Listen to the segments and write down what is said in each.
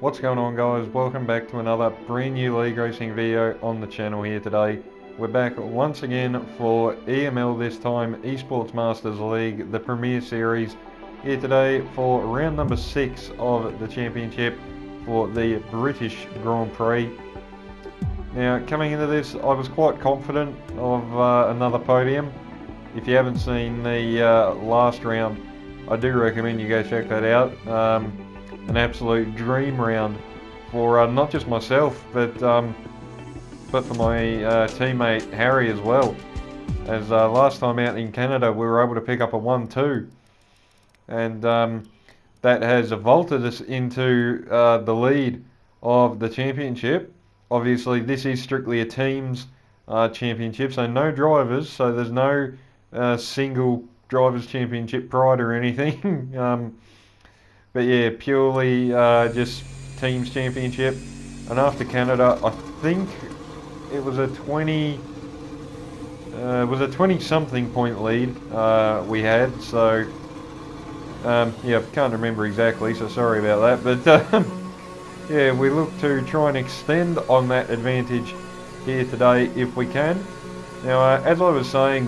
What's going on, guys? Welcome back to another brand new league racing video on the channel here today. We're back once again for EML, this time eSports Masters League, the Premier Series, here today for round number 6 of the championship for the British Grand Prix. Now, coming into this, I was quite confident of another podium. If you haven't seen the last round, I do recommend you go check that out. An absolute dream round for not just myself, but for my teammate Harry as well. As last time out in Canada, we were able to pick up a 1-2, and that has vaulted us into the lead of the championship. Obviously, this is strictly a teams championship, so no drivers. So there's no single drivers championship pride or anything. But yeah, purely just teams championship. And after Canada, I think it was a 20-something point lead we had. So yeah, can't remember exactly, so sorry about that. But yeah, we look to try and extend on that advantage here today if we can. Now, as I was saying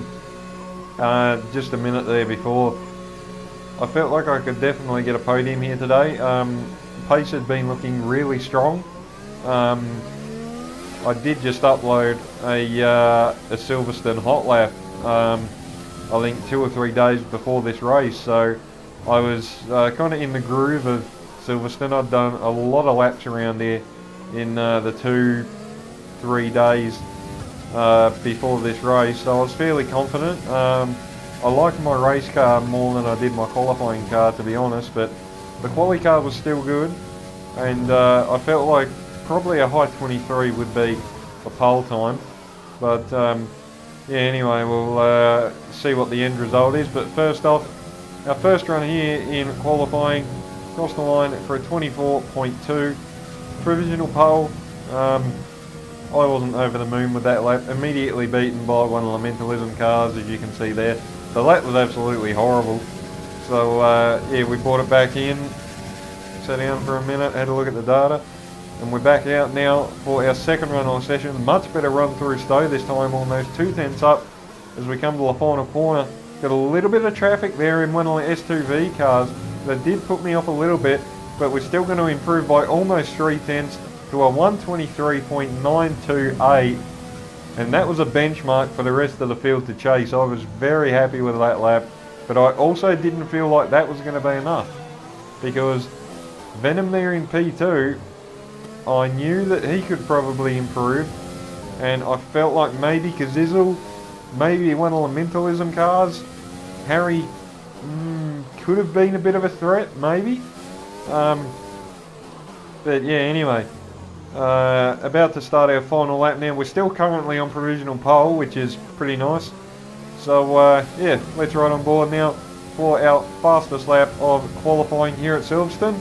just a minute there before, I felt like I could definitely get a podium here today. Pace had been looking really strong. I did just upload a Silverstone hot lap, I think 2 or 3 days before this race, so I was kind of in the groove of Silverstone. I'd done a lot of laps around there in the 2-3 days before this race, so I was fairly confident. I liked my race car more than I did my qualifying car, to be honest, but the quali car was still good, and I felt like probably a high 23 would be a pole time. But yeah, anyway, we'll see what the end result is. But first off, our first run here in qualifying, crossed the line for a 24.2 provisional pole. I wasn't over the moon with that lap, immediately beaten by one of the Mentalism cars, as you can see there. The lap was absolutely horrible, so yeah, we brought it back in, sat down for a minute, had a look at the data, and we're back out now for our second run on session. Much better run through Stowe, this time almost 2 tenths up as we come to the final corner. Got a little bit of traffic there in one of the S2V cars that did put me off a little bit, but we're still going to improve by almost 3 tenths to a 123.928. And that was a benchmark for the rest of the field to chase. I was very happy with that lap, but I also didn't feel like that was going to be enough, because Venom there in P2, I knew that he could probably improve, and I felt like maybe Kazizzle, maybe one of the Mentalism cars, Harry could have been a bit of a threat, maybe. But yeah, anyway. About to start our final lap now. We're still currently on provisional pole, which is pretty nice. So yeah, let's ride on board now for our fastest lap of qualifying here at Silverstone.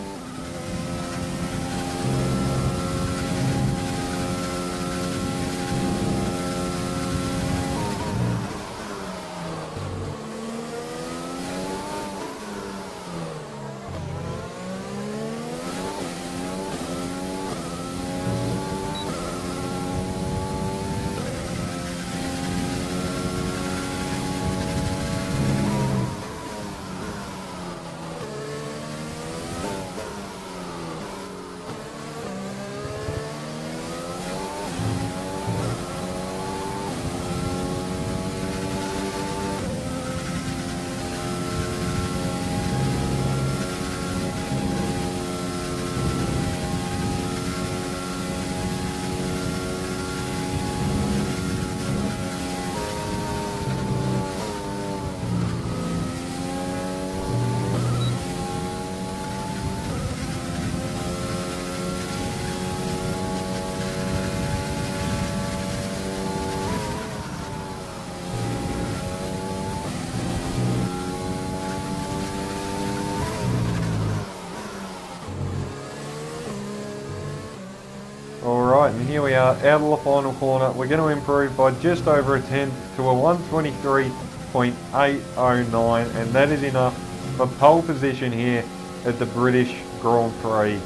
And here we are out of the final corner. We're going to improve by just over a 10 to a 123.809, and that is enough for pole position here at the British Grand Prix.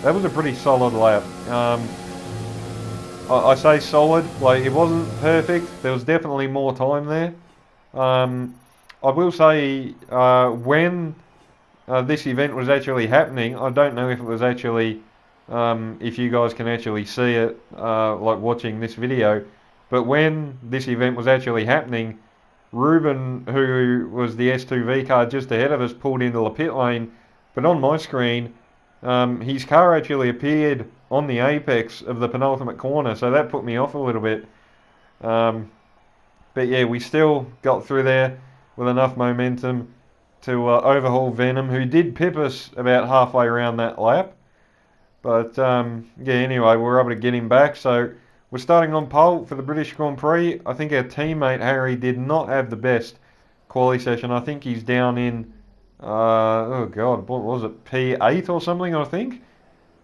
that was a pretty solid lap. I say solid, like it wasn't perfect. There was definitely more time there. I will say when this event was actually happening, I don't know if it was actually, if you guys can actually see it, like watching this video, but when this event was actually happening, Ruben, who was the S2V car just ahead of us, pulled into the pit lane, but on my screen, his car actually appeared on the apex of the penultimate corner, so that put me off a little bit. But yeah, we still got through there with enough momentum to overhaul Venom, who did pip us about halfway around that lap. But yeah, anyway, we were able to get him back, so we're starting on pole for the British Grand Prix. I think our teammate Harry did not have the best quali session. I think he's down in, oh god, what was it, P8 or something, I think.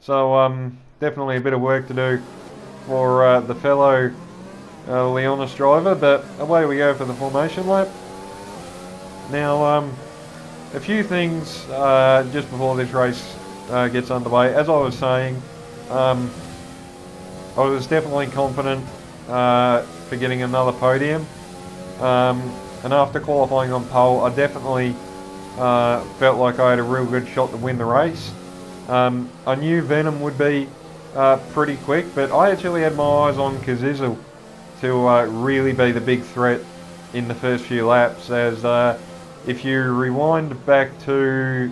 So definitely a bit of work to do for the fellow Leauge driver, but away we go for the formation lap. Now, a few things just before this race gets underway. As I was saying, I was definitely confident for getting another podium, and after qualifying on pole, I definitely felt like I had a real good shot to win the race. I knew Venom would be pretty quick, but I actually had my eyes on Csl to really be the big threat in the first few laps, as if you rewind back to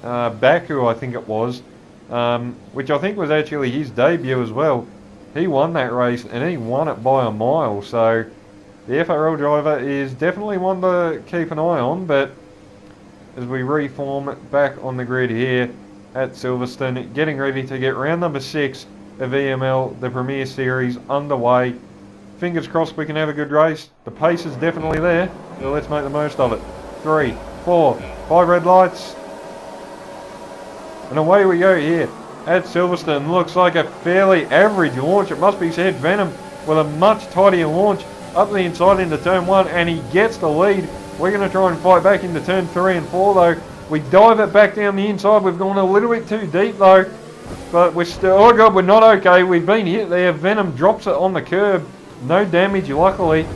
Baku, I think it was, which I think was actually his debut as well. He won that race and he won it by a mile, so the FRL driver is definitely one to keep an eye on. But as we reform back on the grid here at Silverstone, getting ready to get round number 6 of EML, the Premier Series, underway. Fingers crossed we can have a good race. The pace is definitely there, so let's make the most of it. 3, 4, 5 red lights. And away we go here at Silverstone. Looks like a fairly average launch, it must be said. Venom with a much tidier launch up the inside into turn 1, and he gets the lead. We're going to try and fight back into turn 3 and 4 though. We dive it back down the inside. We've gone a little bit too deep though, but we're still, oh god, we're not okay. We've been hit there. Venom drops it on the curb. No damage, luckily.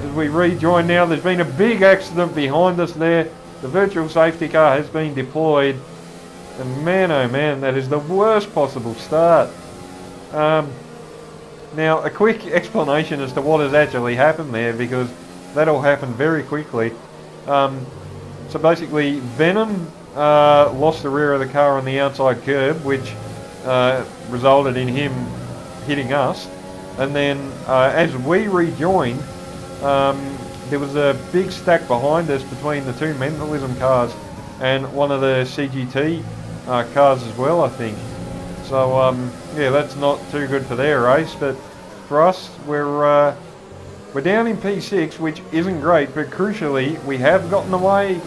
As we rejoin now, there's been a big accident behind us there. The virtual safety car has been deployed. And man, oh man, that is the worst possible start. Now, a quick explanation as to what has actually happened there, because that all happened very quickly. So basically, Venom lost the rear of the car on the outside curb, which resulted in him hitting us. And then as we rejoined, there was a big stack behind us between the two Mentalism cars and one of the CGT cars as well, I think. So yeah, that's not too good for their race, but for us, we're down in P6, which isn't great, but crucially, we have gotten away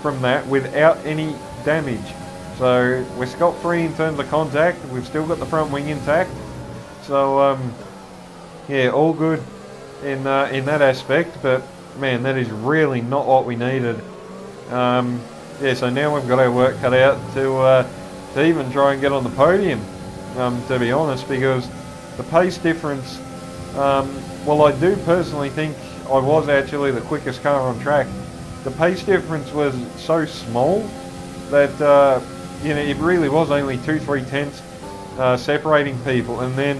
from that without any damage. So we're scot-free in terms of contact. We've still got the front wing intact. So yeah, all good in that aspect, but man, that is really not what we needed. Yeah, so now we've got our work cut out to even try and get on the podium, to be honest, because the pace difference, well, I do personally think I was actually the quickest car on track. The pace difference was so small that, you know, it really was only 2-3 tenths separating people, and then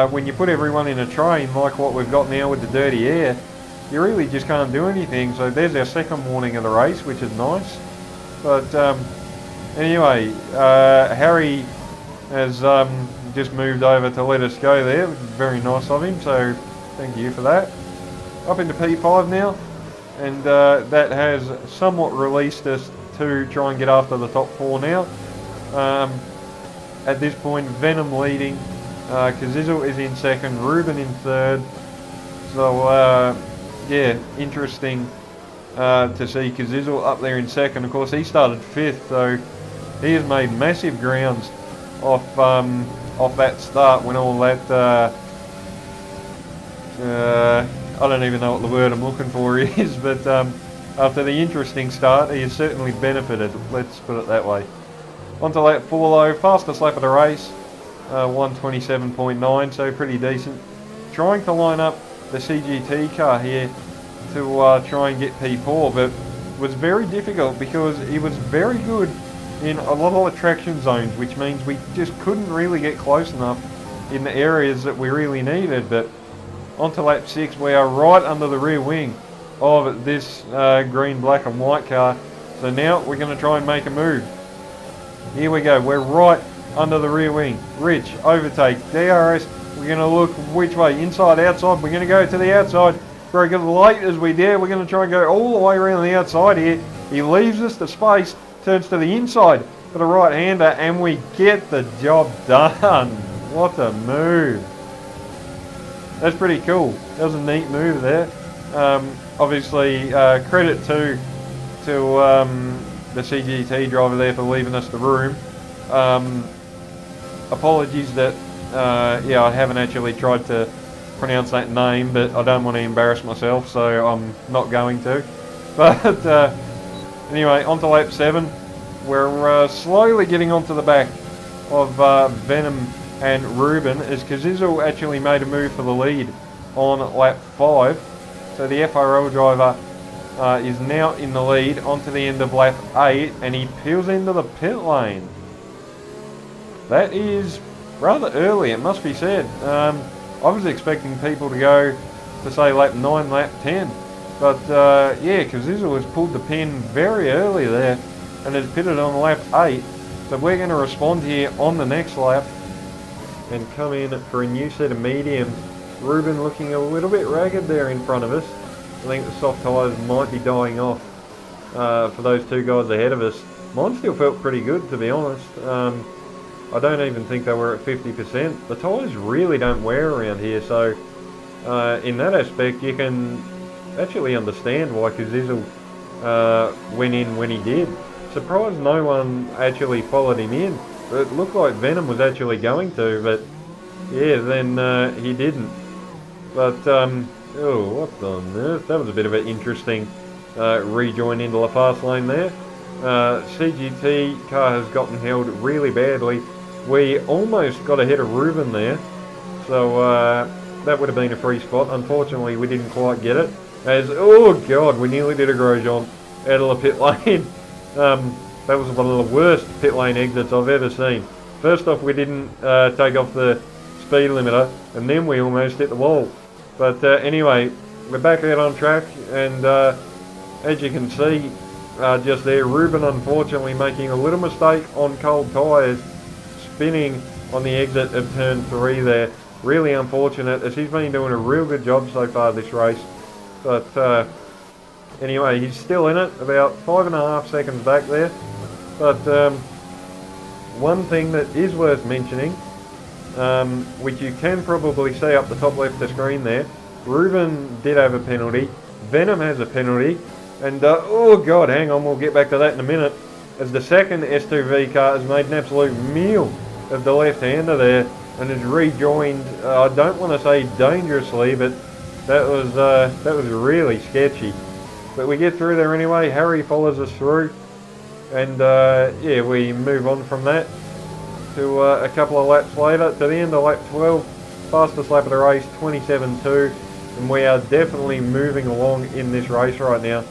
when you put everyone in a train like what we've got now with the dirty air, you really just can't do anything. So there's our second warning of the race, which is nice. But anyway, Harry has just moved over to let us go there. Very nice of him, so thank you for that. Up into P5 now, and that has somewhat released us to try and get after the top 4 now. At this point, Venom leading, Csl is in second, Ruben in third. So yeah, interesting to see Csl up there in second. Of course, he started 5th, so he has made massive grounds off that start when all that I don't even know what the word I'm looking for is, but after the interesting start, he has certainly benefited, let's put it that way. Onto lap 4 though, fastest lap of the race, 1:27.9, so pretty decent. Trying to line up the CGT car here to try and get P4, but was very difficult because he was very good in a lot of the traction zones, which means we just couldn't really get close enough in the areas that we really needed. But onto lap 6, we are right under the rear wing of this green, black and white car. So now we're going to try and make a move. Here we go, we're right under the rear wing. Rich, overtake, DRS, we're going to look which way, inside, outside, we're going to go to the outside. Very good, late as we dare, we're going to try and go all the way around the outside here. He leaves us the space, turns to the inside for the right-hander, and we get the job done. What a move. That's pretty cool. That was a neat move there. Obviously, credit to the CGT driver there for leaving us the room. Apologies that I haven't actually tried to pronounce that name, but I don't want to embarrass myself, so I'm not going to. But anyway, onto lap 7. We're slowly getting onto the back of Venom and Ruben as Csl actually made a move for the lead on lap 5. So the FRL driver is now in the lead onto the end of lap 8, and he peels into the pit lane. That is rather early, it must be said. I was expecting people to go to say lap 9, lap 10, but yeah, Csl has pulled the pin very early there and has pitted on lap 8. So we're going to respond here on the next lap and come in for a new set of mediums. Ruben looking a little bit ragged there in front of us. I think the soft tyres might be dying off for those two guys ahead of us. Mine still felt pretty good, to be honest. I don't even think they were at 50%. The tyres really don't wear around here, so in that aspect you can actually understand why Csl went in when he did. Surprised no one actually followed him in. It looked like Venom was actually going to, but yeah, then he didn't. But oh, what on earth? That was a bit of an interesting rejoin into the fast lane there. CGT car has gotten held really badly. We almost got ahead of Ruben there, so that would have been a free spot. Unfortunately, we didn't quite get it. As, oh god, we nearly did a Grosjean out of the pit lane. That was one of the worst pit lane exits I've ever seen. First off, we didn't take off the speed limiter, and then we almost hit the wall. But anyway, we're back out on track, and as you can see just there, Ruben unfortunately making a little mistake on cold tyres, spinning on the exit of turn 3 there. Really unfortunate, as he's been doing a real good job so far this race. But anyway, he's still in it, about 5.5 seconds back there. But one thing that is worth mentioning, which you can probably see up the top left of the screen there, Ruben did have a penalty, Venom has a penalty, and oh god, hang on, we'll get back to that in a minute, as the second S2V car has made an absolute meal of the left-hander there, and has rejoined, I don't want to say dangerously, but that was really sketchy. But we get through there anyway. Harry follows us through, and yeah, we move on from that to a couple of laps later to the end of lap 12, fastest lap of the race, 27.2, and we are definitely moving along in this race right now.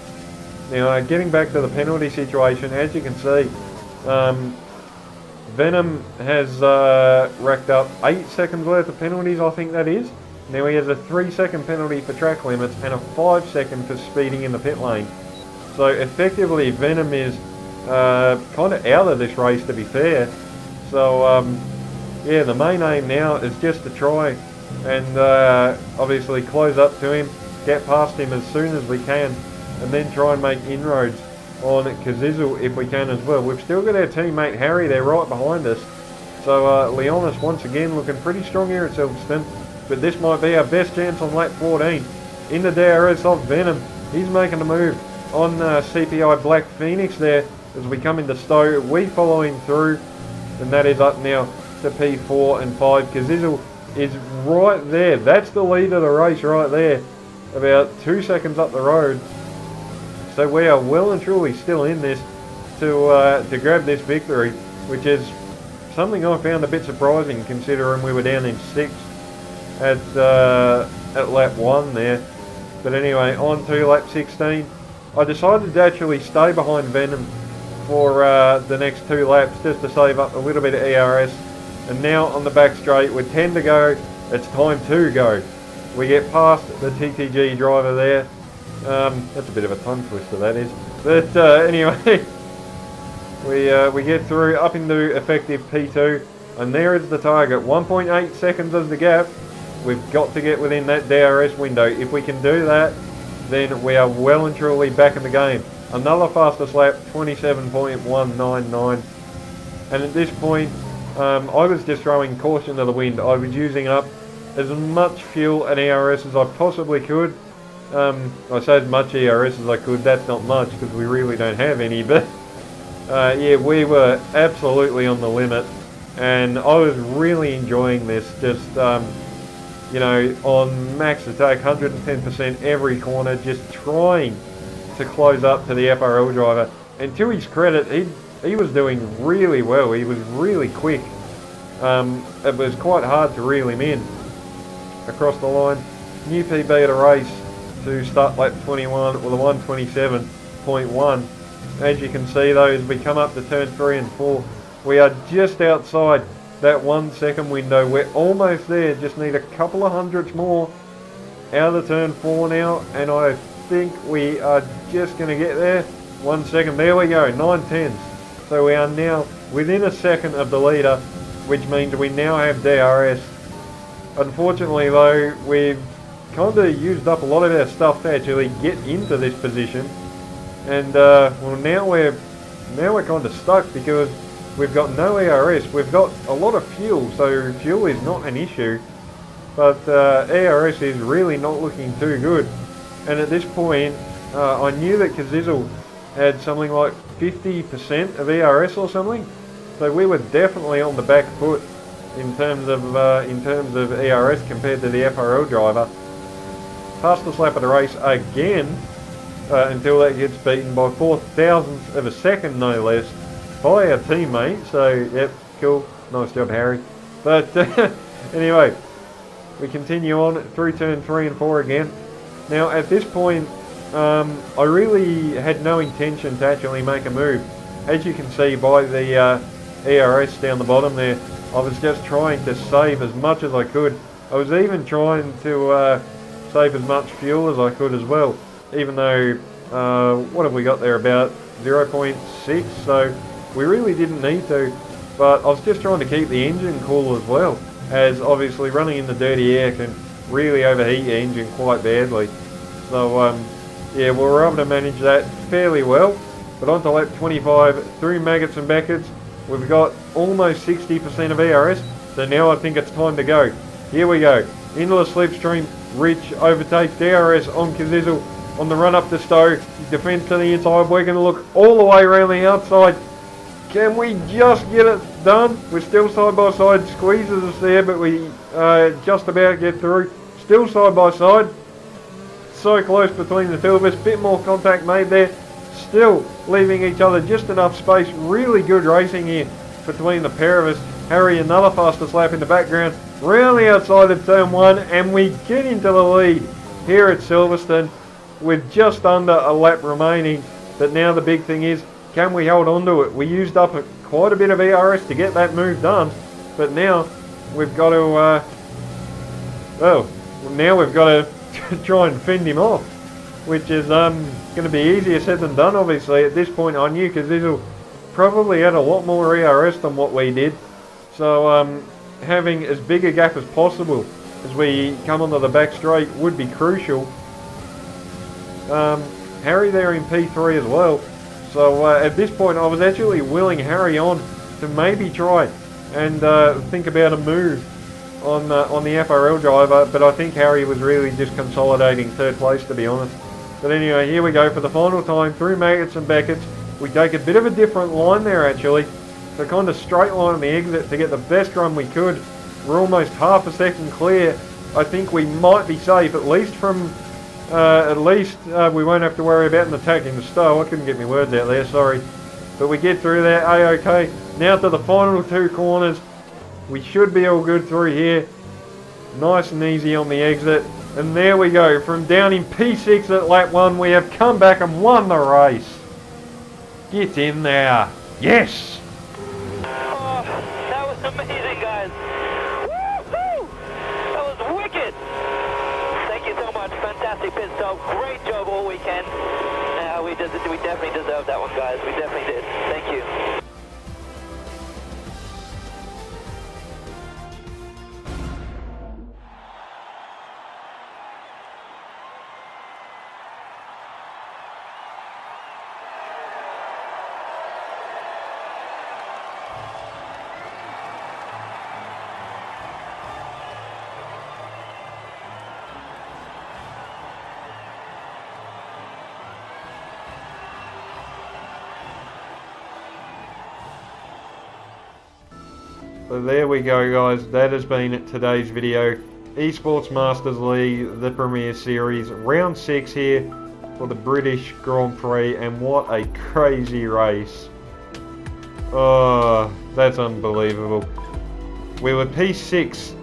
Now, getting back to the penalty situation, as you can see, Venom has racked up 8 seconds worth of penalties, I think that is. Now he has a 3-second penalty for track limits and a 5-second for speeding in the pit lane. So effectively Venom is kind of out of this race, to be fair. So yeah, the main aim now is just to try and obviously close up to him, get past him as soon as we can, and then try and make inroads on Csl if we can as well. We've still got our teammate Harry there right behind us. So Leauge once again looking pretty strong here at Silverstone. But this might be our best chance on lap 14. In the DRS of Venom, he's making a move on CPI Black Phoenix there as we come into Stowe. We follow him through, and that is up now to P4 and 5. Csl is right there. That's the lead of the race right there, about 2 seconds up the road. So we are well and truly still in this to grab this victory. which is something I found a bit surprising considering we were down in 6th at lap 1 there. But anyway, on to lap 16. I decided to actually stay behind Venom for the next 2 laps just to save up a little bit of ERS. And now on the back straight with 10 to go, it's time to go. We get past the TTG driver there. That's a bit of a tongue twister, that is. But anyway, we get through up into effective P2, and there is the target. 1.8 seconds is the gap. We've got to get within that DRS window. If we can do that, then we are well and truly back in the game. Another fastest lap, 27.199. And at this point, I was just throwing caution to the wind. I was using up as much fuel and ERS as I possibly could. I say as much ERS as I could. That's not much because we really don't have any. But yeah, we were absolutely on the limit, and I was really enjoying this. Just you know, on max attack, 110% every corner, just trying to close up to the FRL driver. And to his credit, he was doing really well. He was really quick. It was quite hard to reel him in across the line. New PB at a race to start lap 21 with a 127.1. As you can see though, as we come up to turn 3 and 4, we are just outside that 1 second window. We're almost there, just need a couple of hundredths more out of the turn 4 now, and I think we are just going to get there. 1 second, there we go, 9/10. So we are now within a second of the leader, which means we now have DRS. Unfortunately though, we've kind of used up a lot of our stuff to actually get into this position, and well, now we're kind of stuck because we've got no ERS. We've got a lot of fuel, so fuel is not an issue, but ERS is really not looking too good. And at this point, I knew that Csl had something like 50% of ERS or something, so we were definitely on the back foot in terms of ERS compared to the FRL driver. Fastest lap of the race again, until that gets beaten by 0.004 of a second, no less, by our teammate. So yep, cool, nice job, Harry. But anyway, we continue on through turn 3 and 4 again. Now at this point, I really had no intention to actually make a move. As you can see by the ERS down the bottom there, I was just trying to save as much as I could. I was even trying to save as much fuel as I could as well, even though, what have we got there, about 0.6, so we really didn't need to, but I was just trying to keep the engine cool as well, as obviously running in the dirty air can really overheat your engine quite badly. So yeah, we were able to manage that fairly well. But on to lap 25, through Maggots and Beckett's, we've got almost 60% of ERS, so now I think it's time to go. Here we go, into the slipstream. Rich overtakes DRS on Csl on the run up to Stowe. Defence to the inside, we're going to look all the way around the outside. Can we just get it done? We're still side by side, squeezes us there, but we just about get through. Still side by side. So close between the two of us, bit more contact made there. Still leaving each other just enough space. Really good racing here between the pair of us. Harry, another fastest lap in the background, round the outside of turn 1, and we get into the lead here at Silverstone with just under a lap remaining. But now the big thing is, can we hold on to it? We used up quite a bit of ERS to get that move done, but now we've got to, now we've got to try and fend him off, which is going to be easier said than done. Obviously at this point I knew Csl probably had a lot more ERS than what we did, so having as big a gap as possible as we come onto the back straight would be crucial. Harry there in P3 as well, so at this point I was actually willing Harry on to maybe try and think about a move on the FRL driver, but I think Harry was really just consolidating third place, to be honest. But anyway, here we go for the final time through Maggots and Beckett's. We take a bit of a different line there actually, so kind of straight line on the exit to get the best run we could. We're almost half a second clear. I think we might be safe, at least from we won't have to worry about an attack in the Stowe. I couldn't get my words out there, sorry. but we get through there a-okay. Now to the final 2 corners. We should be all good through here. Nice and easy on the exit. And there we go, from down in P6 at lap 1, we have come back and won the race. Get in there. Yes! Oh, that was amazing, guys. Woo-hoo! That was wicked. Thank you so much. Fantastic pit stop. Great job all weekend. We definitely deserved that one, guys. We definitely did. Thank you. So there we go, guys. That has been today's video. eSports Masters League, the Premier Series, round 6 here for the British Grand Prix, and what a crazy race. Oh, that's unbelievable. We were P6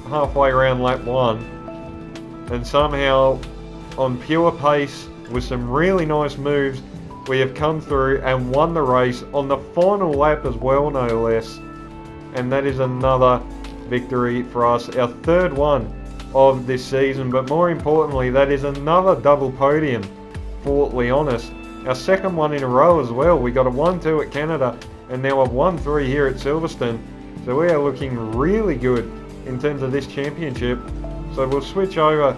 halfway around lap 1, and somehow on pure pace with some really nice moves, we have come through and won the race on the final lap as well, no less. And that is another victory for us, our 3rd one of this season, but more importantly, that is another double podium for Leauge, our 2nd one in a row as well. We got a 1-2 at Canada and now a 1-3 here at Silverstone, so we are looking really good in terms of this championship. So we'll switch over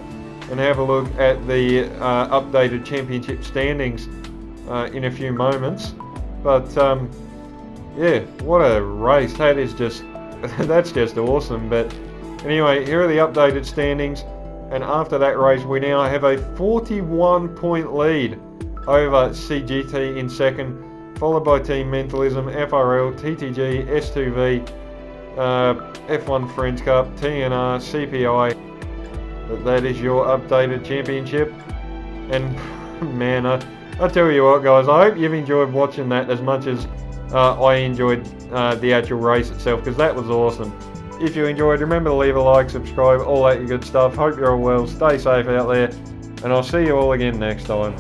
and have a look at the updated championship standings in a few moments, but yeah, what a race. That is just, that's just awesome. But anyway, here are the updated standings. And after that race, we now have a 41-point lead over CGT in 2nd, followed by Team Mentalism, FRL, TTG, S2V, F1 Friends Cup, TNR, CPI. But that is your updated championship. And man, I tell you what, guys, I hope you've enjoyed watching that as much as I enjoyed the actual race itself, because that was awesome. If you enjoyed, remember to leave a like, subscribe, all that good stuff. Hope you're all well, stay safe out there, and I'll see you all again next time.